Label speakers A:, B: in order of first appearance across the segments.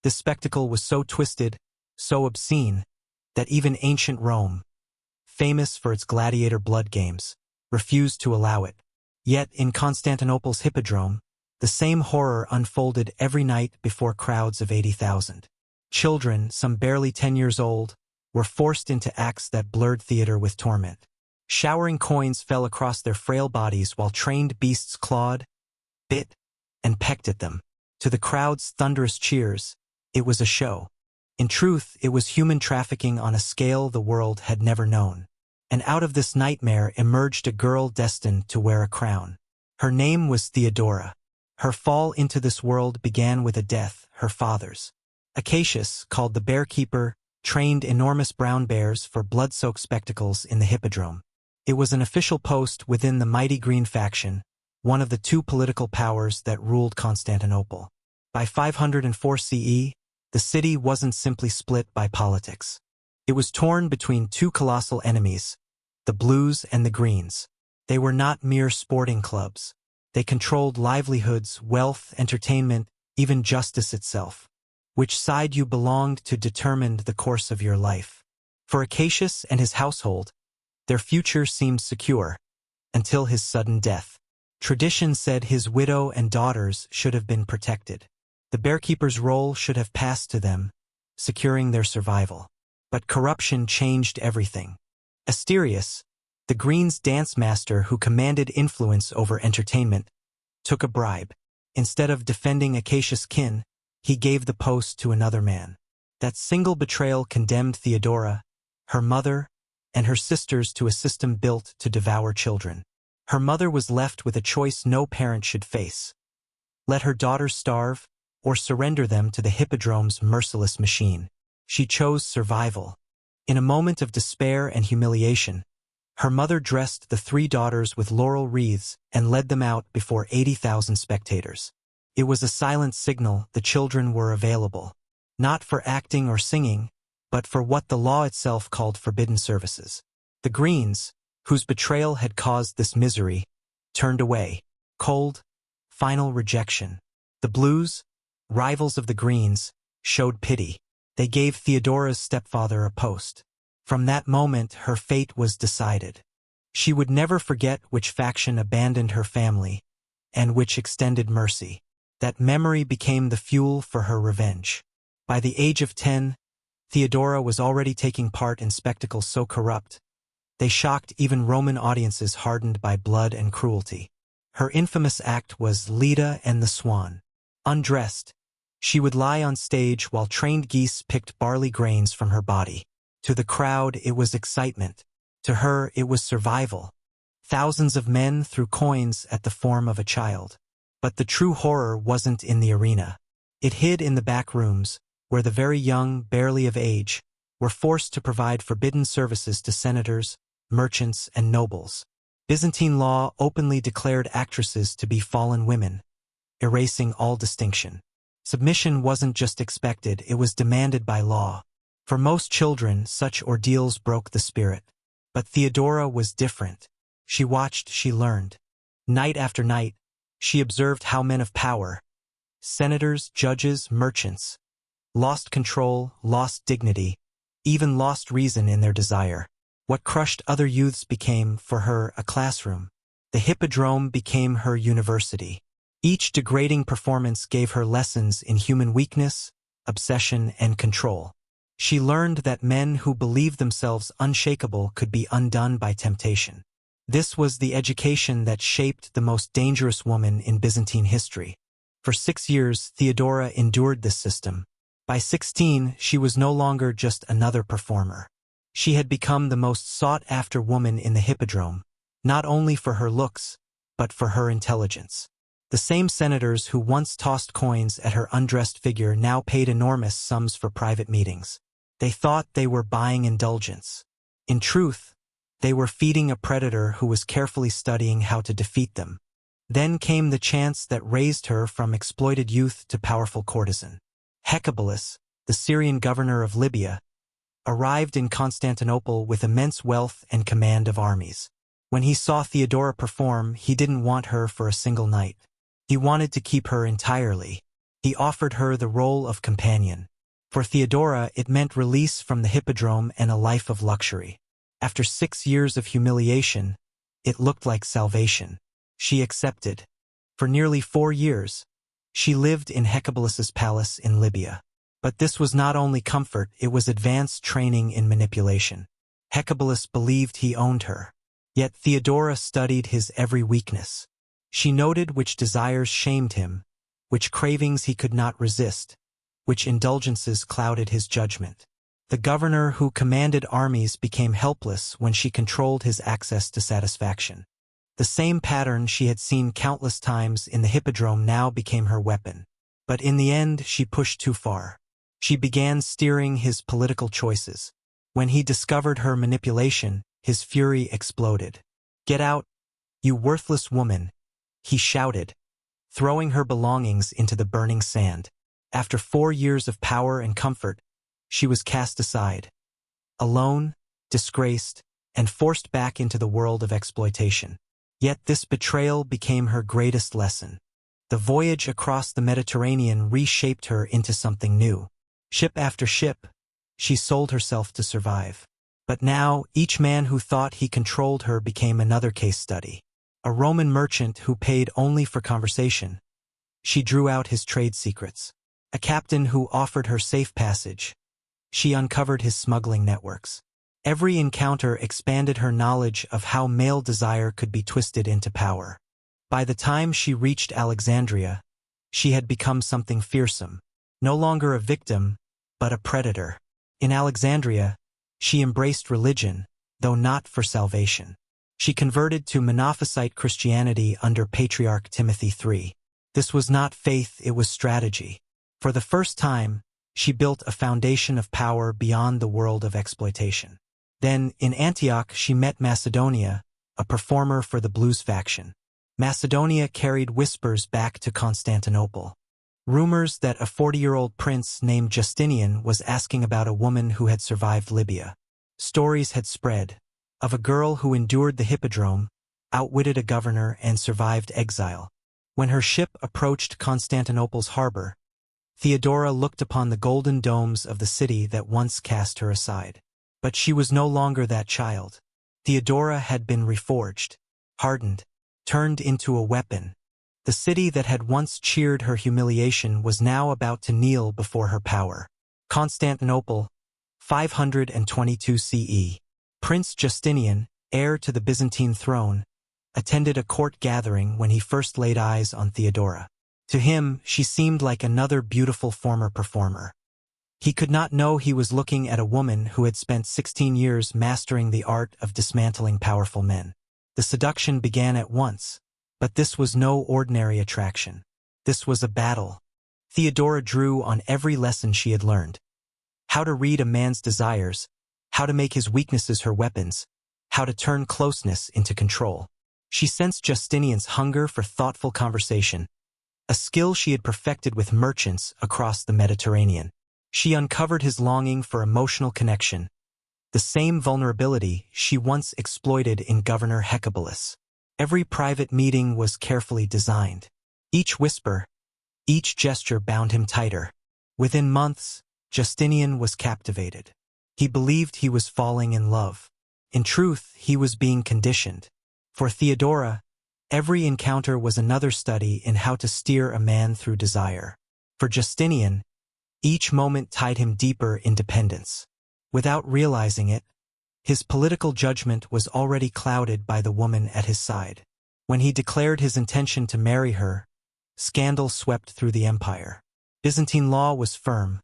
A: This spectacle was so twisted, so obscene, that even ancient Rome, famous for its gladiator blood games, refused to allow it. Yet in Constantinople's hippodrome, the same horror unfolded every night before crowds of 80,000. Children, some barely 10 years old, were forced into acts that blurred theater with torment. Showering coins fell across their frail bodies while trained beasts clawed, bit, and pecked at them. To the crowd's thunderous cheers, it was a show. In truth, it was human trafficking on a scale the world had never known. And out of this nightmare emerged a girl destined to wear a crown. Her name was Theodora. Her fall into this world began with a death, her father's. Acacius, called the Bearkeeper, trained enormous brown bears for blood-soaked spectacles in the hippodrome. It was an official post within the mighty Green faction, one of the two political powers that ruled Constantinople. By 504 CE, the city wasn't simply split by politics. It was torn between two colossal enemies, the Blues and the Greens. They were not mere sporting clubs. They controlled livelihoods, wealth, entertainment, even justice itself. Which side you belonged to determined the course of your life. For Acacius and his household, their future seemed secure, until his sudden death. Tradition said his widow and daughters should have been protected. The Bearkeeper's role should have passed to them, securing their survival. But corruption changed everything. Asterius, the Greens' dance master who commanded influence over entertainment, took a bribe. Instead of defending Acacius' kin, he gave the post to another man. That single betrayal condemned Theodora, her mother, and her sisters to a system built to devour children. Her mother was left with a choice no parent should face. Let her daughters starve, or surrender them to the hippodrome's merciless machine. She chose survival. In a moment of despair and humiliation, her mother dressed the three daughters with laurel wreaths and led them out before 80,000 spectators. It was a silent signal the children were available, not for acting or singing, but for what the law itself called forbidden services. The Greens, whose betrayal had caused this misery, turned away. Cold, final rejection. The Blues, rivals of the Greens, showed pity. They gave Theodora's stepfather a post. From that moment, her fate was decided. She would never forget which faction abandoned her family, and which extended mercy. That memory became the fuel for her revenge. By the age of 10, Theodora was already taking part in spectacles so corrupt, they shocked even Roman audiences hardened by blood and cruelty. Her infamous act was Leda and the Swan. Undressed, she would lie on stage while trained geese picked barley grains from her body. To the crowd, it was excitement. To her, it was survival. Thousands of men threw coins at the form of a child. But the true horror wasn't in the arena. It hid in the back rooms, where the very young, barely of age, were forced to provide forbidden services to senators, merchants, and nobles. Byzantine law openly declared actresses to be fallen women, erasing all distinction. Submission wasn't just expected, it was demanded by law. For most children, such ordeals broke the spirit. But Theodora was different. She watched, she learned. Night after night, she observed how men of power, senators, judges, merchants, lost control, lost dignity, even lost reason in their desire. What crushed other youths became, for her, a classroom. The hippodrome became her university. Each degrading performance gave her lessons in human weakness, obsession, and control. She learned that men who believed themselves unshakable could be undone by temptation. This was the education that shaped the most dangerous woman in Byzantine history. For 6 years, Theodora endured this system. By 16, she was no longer just another performer. She had become the most sought-after woman in the hippodrome, not only for her looks, but for her intelligence. The same senators who once tossed coins at her undressed figure now paid enormous sums for private meetings. They thought they were buying indulgence. In truth, they were feeding a predator who was carefully studying how to defeat them. Then came the chance that raised her from exploited youth to powerful courtesan. Heliopolis, the Syrian governor of Libya, arrived in Constantinople with immense wealth and command of armies. When he saw Theodora perform, he didn't want her for a single night. He wanted to keep her entirely. He offered her the role of companion. For Theodora, it meant release from the hippodrome and a life of luxury. After 6 years of humiliation, it looked like salvation. She accepted. For nearly 4 years, she lived in Hecatolus's palace in Libya. But this was not only comfort, it was advanced training in manipulation. Hecatolus believed he owned her. Yet Theodora studied his every weakness. She noted which desires shamed him, which cravings he could not resist, which indulgences clouded his judgment. The governor who commanded armies became helpless when she controlled his access to satisfaction. The same pattern she had seen countless times in the hippodrome now became her weapon. But in the end, she pushed too far. She began steering his political choices. When he discovered her manipulation, his fury exploded. "Get out, you worthless woman," he shouted, throwing her belongings into the burning sand. After 4 years of power and comfort, she was cast aside. Alone, disgraced, and forced back into the world of exploitation. Yet this betrayal became her greatest lesson. The voyage across the Mediterranean reshaped her into something new. Ship after ship, she sold herself to survive. But now, each man who thought he controlled her became another case study. A Roman merchant who paid only for conversation. She drew out his trade secrets. A captain who offered her safe passage. She uncovered his smuggling networks. Every encounter expanded her knowledge of how male desire could be twisted into power. By the time she reached Alexandria, she had become something fearsome. No longer a victim, but a predator. In Alexandria, she embraced religion, though not for salvation. She converted to Monophysite Christianity under Patriarch Timothy III. This was not faith, it was strategy. For the first time, she built a foundation of power beyond the world of exploitation. Then, in Antioch, she met Macedonia, a performer for the blues faction. Macedonia carried whispers back to Constantinople. Rumors that a 40-year-old prince named Justinian was asking about a woman who had survived Libya. Stories had spread of a girl who endured the hippodrome, outwitted a governor, and survived exile. When her ship approached Constantinople's harbor, Theodora looked upon the golden domes of the city that once cast her aside. But she was no longer that child. Theodora had been reforged, hardened, turned into a weapon. The city that had once cheered her humiliation was now about to kneel before her power. Constantinople, 522 CE. Prince Justinian, heir to the Byzantine throne, attended a court gathering when he first laid eyes on Theodora. To him, she seemed like another beautiful former performer. He could not know he was looking at a woman who had spent 16 years mastering the art of dismantling powerful men. The seduction began at once, but this was no ordinary attraction. This was a battle. Theodora drew on every lesson she had learned. How to read a man's desires, how to make his weaknesses her weapons, how to turn closeness into control. She sensed Justinian's hunger for thoughtful conversation, a skill she had perfected with merchants across the Mediterranean. She uncovered his longing for emotional connection, the same vulnerability she once exploited in Governor Hecatolus. Every private meeting was carefully designed. Each whisper, each gesture bound him tighter. Within months, Justinian was captivated. He believed he was falling in love. In truth, he was being conditioned. For Theodora, every encounter was another study in how to steer a man through desire. For Justinian, each moment tied him deeper in dependence. Without realizing it, his political judgment was already clouded by the woman at his side. When he declared his intention to marry her, scandal swept through the empire. Byzantine law was firm.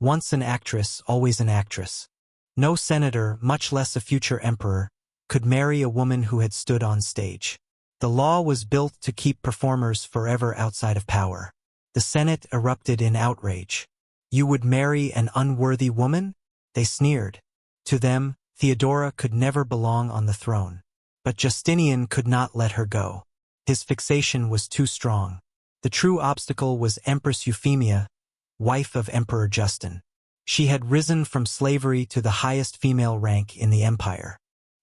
A: Once an actress, always an actress. No senator, much less a future emperor, could marry a woman who had stood on stage. The law was built to keep performers forever outside of power. The Senate erupted in outrage. "You would marry an unworthy woman?" they sneered. To them, Theodora could never belong on the throne. But Justinian could not let her go. His fixation was too strong. The true obstacle was Empress Euphemia, wife of Emperor Justin. She had risen from slavery to the highest female rank in the empire.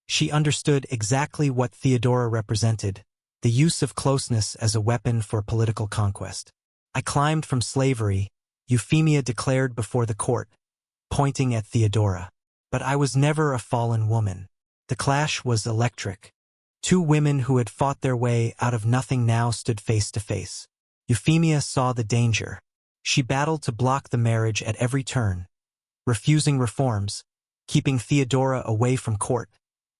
A: She understood exactly what Theodora represented, the use of closeness as a weapon for political conquest. I climbed from slavery, Euphemia declared before the court, pointing at Theodora. But I was never a fallen woman. The clash was electric. Two women who had fought their way out of nothing now stood face to face. Euphemia saw the danger. She battled to block the marriage at every turn, refusing reforms, keeping Theodora away from court,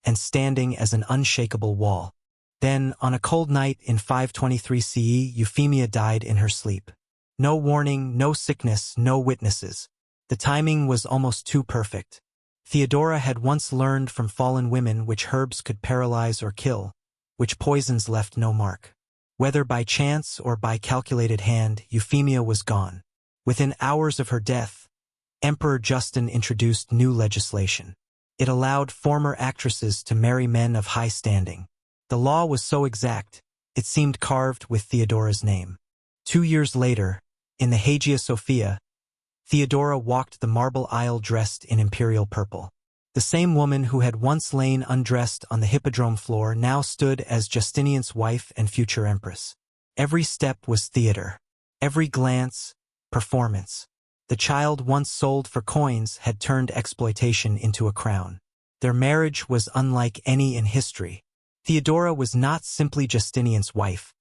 A: and standing as an unshakable wall. Then, on a cold night in 523 CE, Euphemia died in her sleep. No warning, no sickness, no witnesses. The timing was almost too perfect. Theodora had once learned from fallen women which herbs could paralyze or kill, which poisons left no mark. Whether by chance or by calculated hand, Euphemia was gone. Within hours of her death, Emperor Justin introduced new legislation. It allowed former actresses to marry men of high standing. The law was so exact, it seemed carved with Theodora's name. 2 years later, in the Hagia Sophia, Theodora walked the marble aisle dressed in imperial purple. The same woman who had once lain undressed on the hippodrome floor now stood as Justinian's wife and future empress. Every step was theater. Every glance, performance. The child once sold for coins had turned exploitation into a crown. Their marriage was unlike any in history. Theodora was not simply Justinian's wife.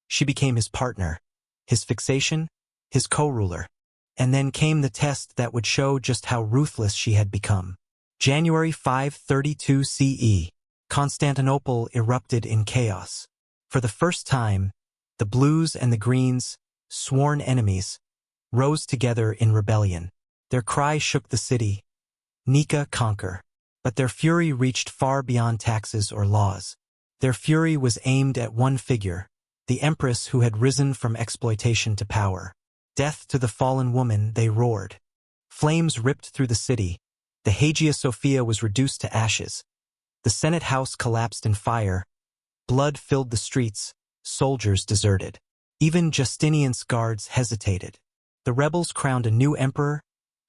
A: She became his partner, his fixation, his co-ruler. And then came the test that would show just how ruthless she had become. January 532 CE. Constantinople erupted in chaos. For the first time, the blues and the greens, sworn enemies, rose together in rebellion. Their cry shook the city, Nika conquer. But their fury reached far beyond taxes or laws. Their fury was aimed at one figure, the empress who had risen from exploitation to power. Death to the fallen woman, they roared. Flames ripped through the city. The Hagia Sophia was reduced to ashes. The Senate House collapsed in fire. Blood filled the streets. Soldiers deserted. Even Justinian's guards hesitated. The rebels crowned a new emperor,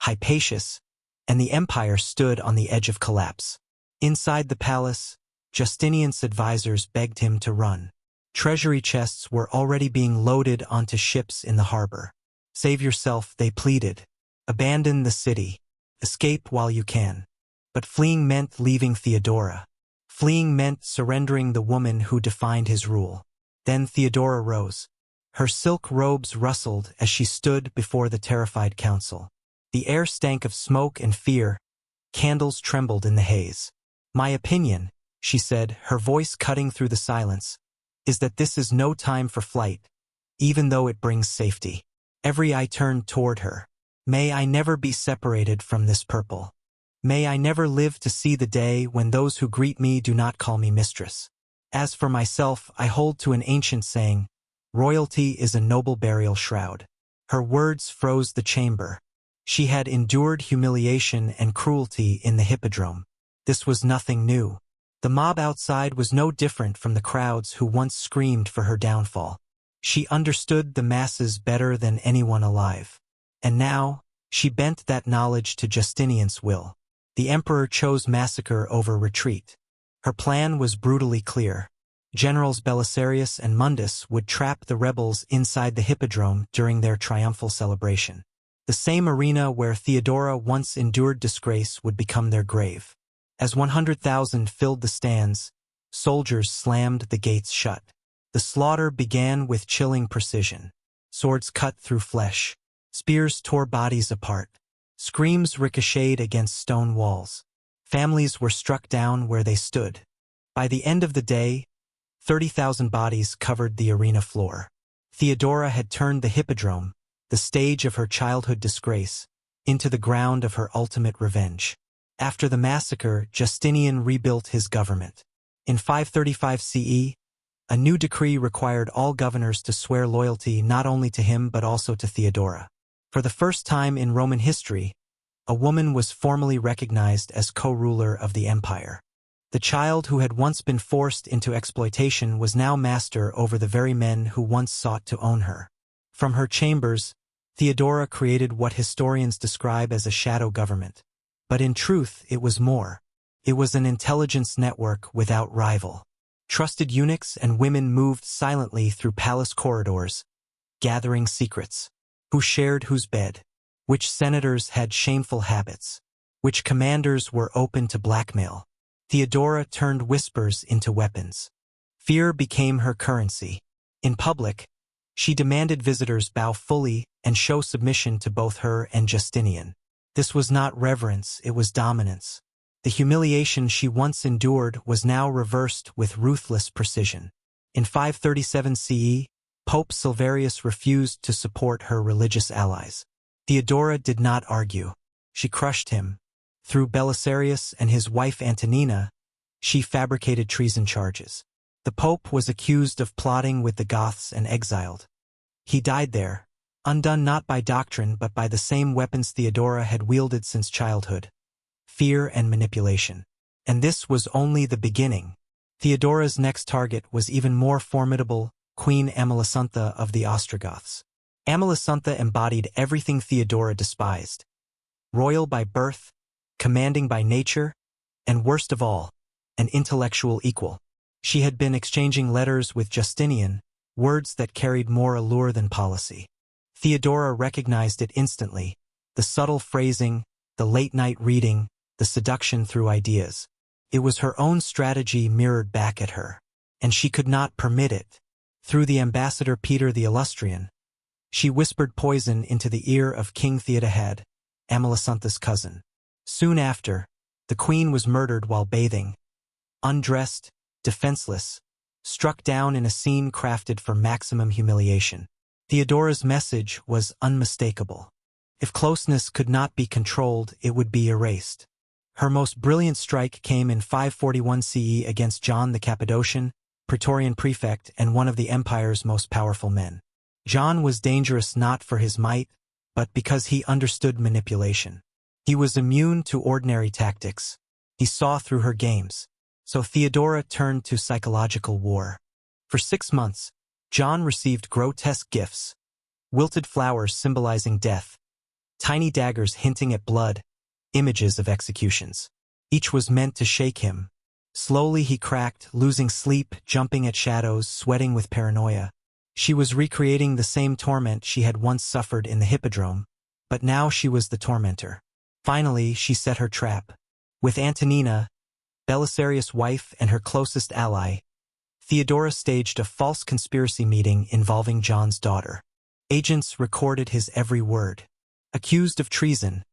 A: Hypatius, and the empire stood on the edge of collapse. Inside the palace, Justinian's advisors begged him to run. Treasury chests were already being loaded onto ships in the harbor. Save yourself, they pleaded. Abandon the city. Escape while you can. But fleeing meant leaving Theodora. Fleeing meant surrendering the woman who defined his rule. Then Theodora rose. Her silk robes rustled as she stood before the terrified council. The air stank of smoke and fear. Candles trembled in the haze. My opinion, she said, her voice cutting through the silence, is that this is no time for flight, even though it brings safety. Every eye turned toward her. May I never be separated from this purple. May I never live to see the day when those who greet me do not call me mistress. As for myself, I hold to an ancient saying, royalty is a noble burial shroud. Her words froze the chamber. She had endured humiliation and cruelty in the hippodrome. This was nothing new. The mob outside was no different from the crowds who once screamed for her downfall. She understood the masses better than anyone alive. And now, she bent that knowledge to Justinian's will. The emperor chose massacre over retreat. Her plan was brutally clear. Generals Belisarius and Mundus would trap the rebels inside the hippodrome during their triumphal celebration. The same arena where Theodora once endured disgrace would become their grave. As 100,000 filled the stands, soldiers slammed the gates shut. The slaughter began with chilling precision. Swords cut through flesh. Spears tore bodies apart. Screams ricocheted against stone walls. Families were struck down where they stood. By the end of the day, 30,000 bodies covered the arena floor. Theodora had turned the hippodrome, the stage of her childhood disgrace, into the ground of her ultimate revenge. After the massacre, Justinian rebuilt his government. In 535 CE, a new decree required all governors to swear loyalty not only to him but also to Theodora. For the first time in Roman history, a woman was formally recognized as co-ruler of the empire. The child who had once been forced into exploitation was now master over the very men who once sought to own her. From her chambers, Theodora created what historians describe as a shadow government. But in truth, it was more. It was an intelligence network without rival. Trusted eunuchs and women moved silently through palace corridors, gathering secrets. Who shared whose bed? Which senators had shameful habits? Which commanders were open to blackmail? Theodora turned whispers into weapons. Fear became her currency. In public, she demanded visitors bow fully and show submission to both her and Justinian. This was not reverence, it was dominance. The humiliation she once endured was now reversed with ruthless precision. In 537 CE, Pope Silverius refused to support her religious allies. Theodora did not argue. She crushed him. Through Belisarius and his wife Antonina, she fabricated treason charges. The Pope was accused of plotting with the Goths and exiled. He died there, undone not by doctrine but by the same weapons Theodora had wielded since childhood: fear and manipulation. And this was only the beginning. Theodora's next target was even more formidable: Queen Amalasuntha of the Ostrogoths. Amalasuntha embodied everything Theodora despised: royal by birth, commanding by nature, and worst of all, an intellectual equal. She had been exchanging letters with Justinian, words that carried more allure than policy. Theodora recognized it instantly: the subtle phrasing, the late-night reading, the seduction through ideas. It was her own strategy mirrored back at her, and she could not permit it. Through the ambassador Peter the Illustrian, she whispered poison into the ear of King Theodahad, Amalasuntha's cousin. Soon after, the queen was murdered while bathing, undressed, defenseless, struck down in a scene crafted for maximum humiliation. Theodora's message was unmistakable. If closeness could not be controlled, it would be erased. Her most brilliant strike came in 541 CE against John the Cappadocian, Praetorian prefect and one of the empire's most powerful men. John was dangerous not for his might, but because he understood manipulation. He was immune to ordinary tactics. He saw through her games. So Theodora turned to psychological war. For 6 months, John received grotesque gifts: wilted flowers symbolizing death, tiny daggers hinting at blood, images of executions. Each was meant to shake him. Slowly he cracked, losing sleep, jumping at shadows, sweating with paranoia. She was recreating the same torment she had once suffered in the hippodrome, but now she was the tormentor. Finally, she set her trap. With Antonina, Belisarius' wife and her closest ally, Theodora staged a false conspiracy meeting involving John's daughter. Agents recorded his every word. Accused of treason,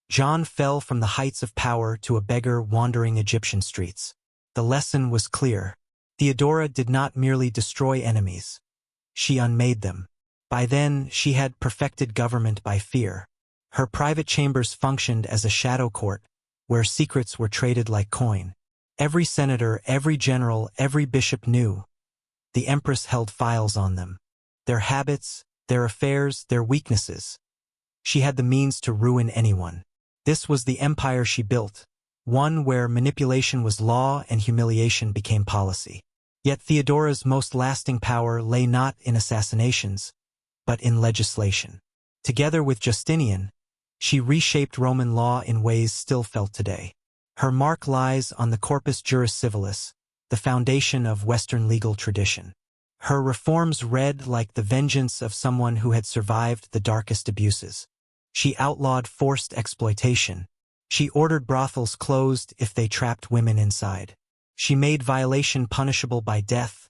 A: John fell from the heights of power to a beggar wandering Egyptian streets. The lesson was clear. Theodora did not merely destroy enemies. She unmade them. By then, she had perfected government by fear. Her private chambers functioned as a shadow court, where secrets were traded like coin. Every senator, every general, every bishop knew. The empress held files on them: their habits, their affairs, their weaknesses. She had the means to ruin anyone. This was the empire she built, one where manipulation was law and humiliation became policy. Yet Theodora's most lasting power lay not in assassinations, but in legislation. Together with Justinian, she reshaped Roman law in ways still felt today. Her mark lies on the Corpus Juris Civilis, the foundation of Western legal tradition. Her reforms read like the vengeance of someone who had survived the darkest abuses. She outlawed forced exploitation. She ordered brothels closed if they trapped women inside. She made violation punishable by death,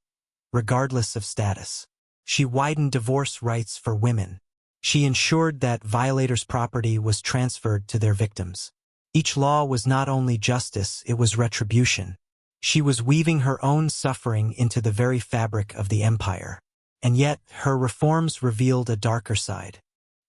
A: regardless of status. She widened divorce rights for women. She ensured that violators' property was transferred to their victims. Each law was not only justice, it was retribution. She was weaving her own suffering into the very fabric of the empire. And yet, her reforms revealed a darker side.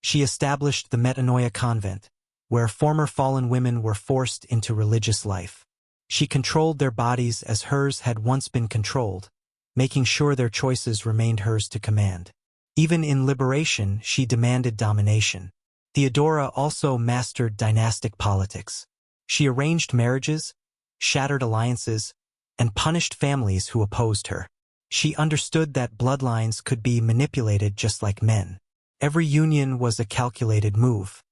A: She established the Metanoia convent, where former fallen women were forced into religious life. She controlled their bodies as hers had once been controlled, making sure their choices remained hers to command. Even in liberation, she demanded domination. Theodora also mastered dynastic politics. She arranged marriages, shattered alliances, and punished families who opposed her. She understood that bloodlines could be manipulated just like men. Every union was a calculated move.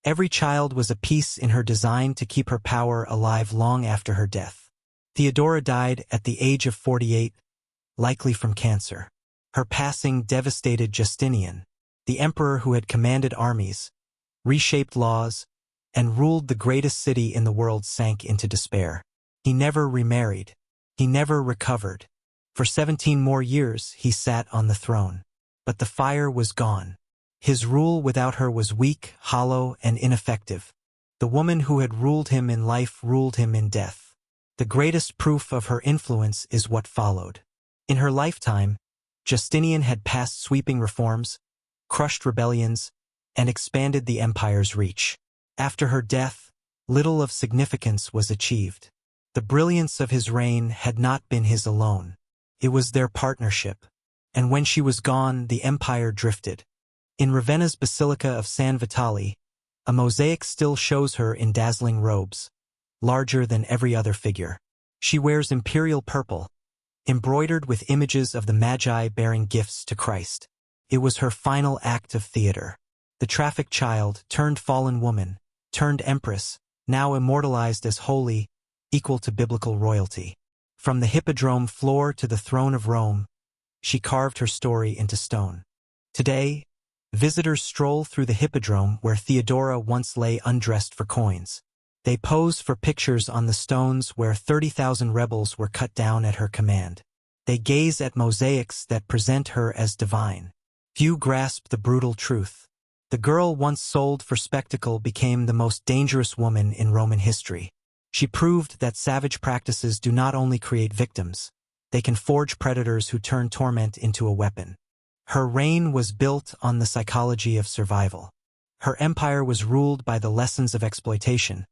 A: Every child was a piece in her design to keep her power alive long after her death. Theodora died at the age of 48, likely from cancer. Her passing devastated Justinian, the emperor who had commanded armies, reshaped laws, and ruled the greatest city in the world sank into despair. He never remarried. He never recovered. For 17 more years he sat on the throne. But the fire was gone. His rule without her was weak, hollow, and ineffective. The woman who had ruled him in life ruled him in death. The greatest proof of her influence is what followed. In her lifetime, Justinian had passed sweeping reforms, crushed rebellions, and expanded the empire's reach. After her death, little of significance was achieved. The brilliance of his reign had not been his alone. It was their partnership. And when she was gone, the empire drifted. In Ravenna's Basilica of San Vitale, a mosaic still shows her in dazzling robes, larger than every other figure. She wears imperial purple, embroidered with images of the Magi bearing gifts to Christ. It was her final act of theater. The trafficked child, turned fallen woman, turned empress, now immortalized as holy, equal to biblical royalty. From the hippodrome floor to the throne of Rome, she carved her story into stone. Today, visitors stroll through the hippodrome where Theodora once lay undressed for coins. They pose for pictures on the stones where 30,000 rebels were cut down at her command. They gaze at mosaics that present her as divine. Few grasp the brutal truth. The girl once sold for spectacle became the most dangerous woman in Roman history. She proved that savage practices do not only create victims, they can forge predators who turn torment into a weapon. Her reign was built on the psychology of survival. Her empire was ruled by the lessons of exploitation,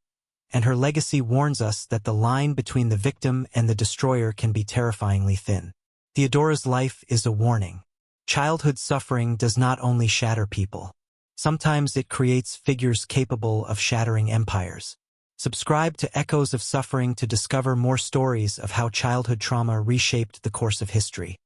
A: and her legacy warns us that the line between the victim and the destroyer can be terrifyingly thin. Theodora's life is a warning. Childhood suffering does not only shatter people. Sometimes it creates figures capable of shattering empires. Subscribe to Echoes of Suffering to discover more stories of how childhood trauma reshaped the course of history.